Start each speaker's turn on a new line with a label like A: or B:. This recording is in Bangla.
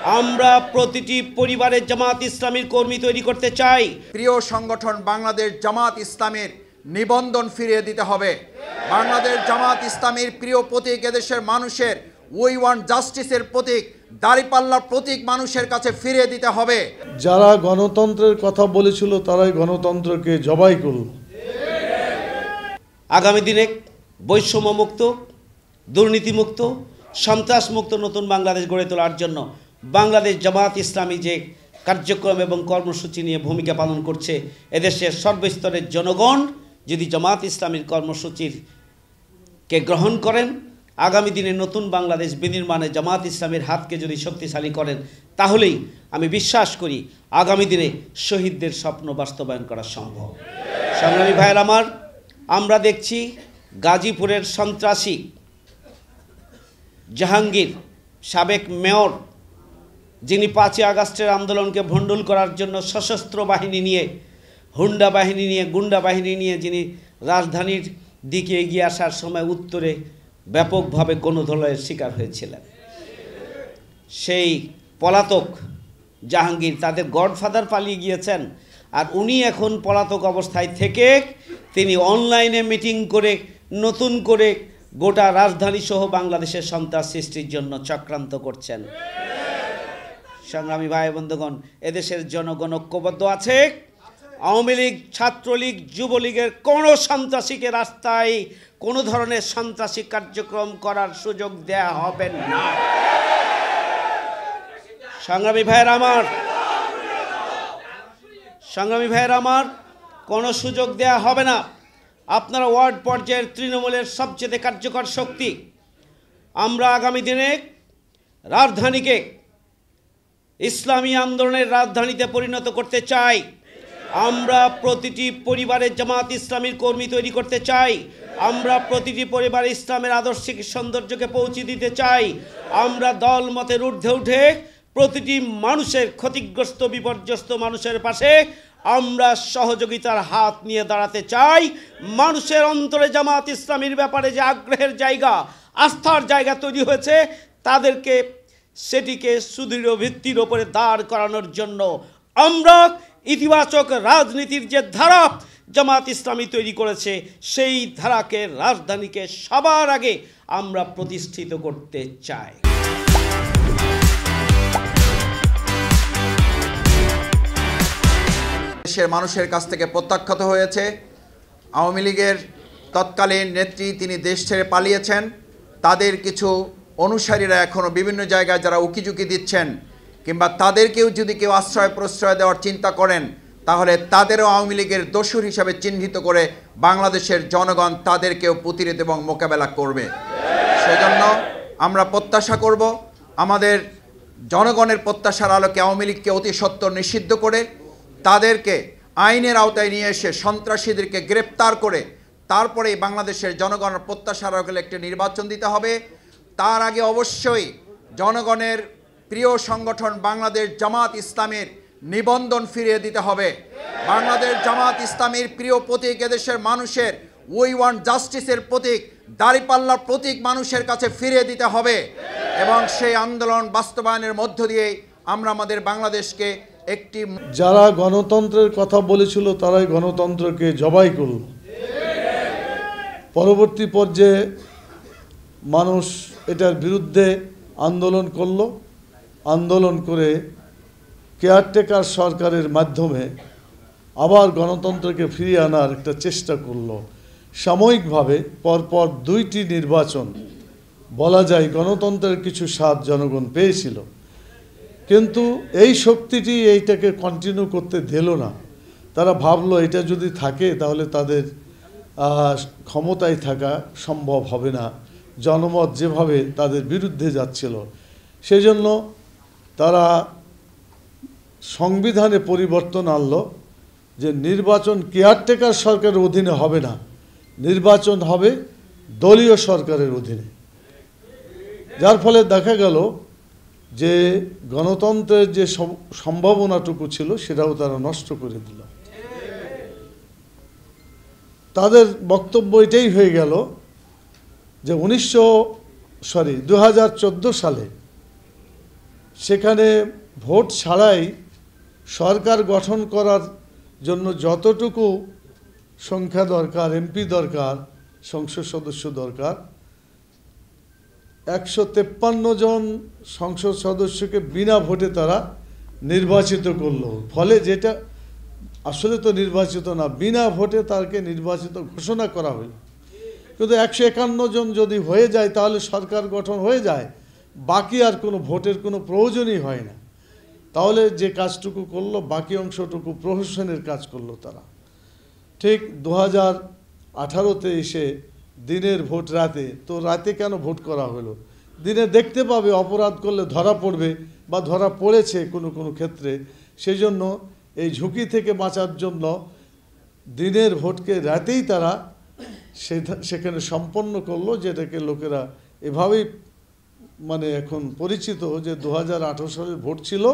A: আমরা প্রতিটি পরিবারের জামাত ইসলামীর কর্মী তৈরি করতে চাই।
B: প্রিয় সংগঠন বাংলাদেশ জামাত ইসলামীর নিবন্ধন ফিরিয়ে দিতে হবে। বাংলাদেশ জামাত ইসলামীর প্রিয় প্রতীক এদেশের মানুষের উই ওয়ান্ট জাস্টিসের প্রতীক, দাঁড়িপাল্লার প্রতীক মানুষের কাছে ফিরিয়ে দিতে হবে।
C: যারা গণতন্ত্রের কথা বলেছিল তারাই গণতন্ত্রকে জবাই করল।
A: আগামী দিনে বৈষম্যমুক্ত, দুর্নীতিমুক্ত, সন্ত্রাসমুক্ত নতুন বাংলাদেশ গড়ে তোলার জন্য বাংলাদেশ জামাত ইসলামী যে কার্যক্রম এবং কর্মসূচি নিয়ে ভূমিকা পালন করছে, এদেশের সর্বস্তরের জনগণ যদি জামাত ইসলামীর কর্মসূচিকে গ্রহণ করেন, আগামী দিনে নতুন বাংলাদেশ বিনির্মাণে জামাত ইসলামীর হাতকে যদি শক্তিশালী করেন, তাহলেই আমি বিশ্বাস করি আগামী দিনে শহীদদের স্বপ্ন বাস্তবায়ন করা সম্ভব। সংগ্রামী ভাইয়ের আমার, আমরা দেখছি গাজীপুরের সন্ত্রাসী জাহাঙ্গীর, সাবেক মেয়র, যিনি 5ই আগস্টের আন্দোলনকে ভণ্ডুল করার জন্য সশস্ত্র বাহিনী নিয়ে, হুন্ডা বাহিনী নিয়ে, গুন্ডা বাহিনী নিয়ে যিনি রাজধানীর দিকে এগিয়ে আসার সময় উত্তরে ব্যাপকভাবে গণধোলাইয়ের শিকার হয়েছিলেন, সেই পলাতক জাহাঙ্গীর, তাদের গডফাদার পালিয়ে গিয়েছেন, আর উনি এখন পলাতক অবস্থায় থেকে তিনি অনলাইনে মিটিং করে নতুন করে গোটা রাজধানী সহ বাংলাদেশের সন্ত্রাস সৃষ্টির জন্য চক্রান্ত করছেন। সংগ্রামী ভাই বন্ধুগণ, এদেশের জনগণ ঐক্যবদ্ধ আছে। আওয়ামী লীগ, ছাত্রলীগ, যুবলীগের কোনো সন্ত্রাসীকে রাস্তায় কোনো ধরনের সন্ত্রাসী কার্যক্রম করার সুযোগ দেয়া হবে না। সংগ্রামী ভাইয়ের আমার, কোনো সুযোগ দেয়া হবে না। আপনারা ওয়ার্ড পর্যায়ের তৃণমূলের সবচেয়ে কার্যকর শক্তি। আমরা আগামী দিনে রাজধানীকে ইসলামী আন্দোলনের রাজধানীতে পরিণত করতে চাই। আমরা প্রতিটি পরিবারের জামাত ইসলামীর কর্মী তৈরি করতে চাই। আমরা প্রতিটি পরিবারে ইসলামের আদর্শিক সৌন্দর্যকে পৌঁছে দিতে চাই। আমরা দল মতের ঊর্ধ্বে উঠে প্রতিটি মানুষের, ক্ষতিগ্রস্ত বিপর্যস্ত মানুষের পাশে আমরা সহযোগিতার হাত নিয়ে দাঁড়াতে চাই। মানুষের অন্তরে জামাত ইসলামীর ব্যাপারে যে আগ্রহের জায়গা, আস্থার জায়গা তৈরি হয়েছে, তাদেরকে সেটিকে সুদৃঢ় ভিত্তির ওপরে দাঁড় করানোর জন্য আমরা ইতিবাচক রাজনীতির যে ধারা জামাত ইসলামী তৈরি করেছে, সেই ধারাকে, রাজধানীকে সবার আগে আমরা প্রতিষ্ঠিত করতে চাই।
B: দেশের মানুষের কাছ থেকে প্রত্যাখ্যাত হয়েছে। আওয়ামী লীগের তৎকালীন নেত্রী তিনি দেশ ছেড়ে পালিয়েছেন। তাদের কিছু অনুসারীরা এখনও বিভিন্ন জায়গায় যারা উকিঝুঁকি দিচ্ছেন, কিংবা তাদেরকেও যদি কেউ আশ্রয় প্রশ্রয় দেওয়ার চিন্তা করেন, তাহলে তাদেরও আওয়ামী লীগের দোসর হিসাবে চিহ্নিত করে বাংলাদেশের জনগণ তাদেরকেও প্রতিরোধ এবং মোকাবেলা করবে। সেজন্য আমরা প্রত্যাশা করব, আমাদের জনগণের প্রত্যাশার আলোকে আওয়ামী লীগকে অতি সত্বর নিষিদ্ধ করে তাদেরকে আইনের আওতায় নিয়ে এসে সন্ত্রাসীদেরকে গ্রেপ্তার করে তারপরেই বাংলাদেশের জনগণের প্রত্যাশার আলোকে একটি নির্বাচন দিতে হবে। তার আগে অবশ্যই জনগণের প্রিয় সংগঠন বাংলাদেশ জামাত ইসলামীর নিবন্ধন ফিরিয়ে দিতে হবে। বাংলাদেশ জামাত ইসলামীর প্রিয় প্রতীক এদেশের মানুষের উই ওয়ান্ট জাস্টিসের প্রতীক, দাঁড়িপাল্লার প্রতীক মানুষের কাছে ফিরিয়ে দিতে হবে, এবং সেই আন্দোলন বাস্তবায়নের মধ্য দিয়ে আমরা আমাদের বাংলাদেশকে একটি,
C: যারা গণতন্ত্রের কথা বলেছিল তারাই গণতন্ত্রকে জবাই করল। পরবর্তী পর্যায়ে মানুষ এটার বিরুদ্ধে আন্দোলন করল। আন্দোলন করে কেয়ারটেকার সরকারের মাধ্যমে আবার গণতন্ত্রকে ফিরিয়ে আনার একটা চেষ্টা করল। সাময়িকভাবে পরপর 2টি নির্বাচন বলা যায় গণতন্ত্রের কিছু স্বাদ জনগণ পেয়েছিল, কিন্তু এই শক্তিটি এইটাকে কন্টিনিউ করতে দিল না। তারা ভাবলো এটা যদি থাকে তাহলে তাদের ক্ষমতায় থাকা সম্ভব হবে না, জনমত যেভাবে তাদের বিরুদ্ধে যাচ্ছিল। সেই জন্য তারা সংবিধানে পরিবর্তন আনলো যে নির্বাচন কেয়ারটেকার সরকারের অধীনে হবে না, নির্বাচন হবে দলীয় সরকারের অধীনে। যার ফলে দেখা গেল যে গণতন্ত্রের যে সম্ভাবনাটুকু ছিল সেটাও তারা নষ্ট করে দিল। তাদের বক্তব্য এটাই হয়ে গেল যে 2014 সালে সেখানে ভোট ছাড়াই সরকার গঠন করার জন্য যতটুকু সংখ্যা দরকার, এমপি দরকার, সংসদ সদস্য দরকার, 153 জন সংসদ সদস্যকে বিনা ভোটে তারা নির্বাচিত করলো। ফলে যেটা আসলে তো নির্বাচিত না, বিনা ভোটে তাকে নির্বাচিত ঘোষণা করা হলো। কিন্তু 151 জন যদি হয়ে যায় তাহলে সরকার গঠন হয়ে যায়, বাকি আর কোনো ভোটের কোনো প্রয়োজনই হয় না। তাহলে যে কাজটুকু করলো, বাকি অংশটুকু প্রহসনের কাজ করলো তারা। ঠিক 2018-তে এসে দিনের ভোট রাতে, তো রাতে কেন ভোট করা হলো? দিনে দেখতে পাবে অপরাধ করলে ধরা পড়বে বা ধরা পড়েছে কোনো কোনো ক্ষেত্রে, সেই জন্য এই ঝুঁকি থেকে বাঁচার জন্য দিনের ভোটকে রাতেই তারা সেখানে সম্পন্ন করলো, যেটাকে লোকেরা এভাবেই মানে এখন পরিচিত যে 2018 সালের ভোট ছিল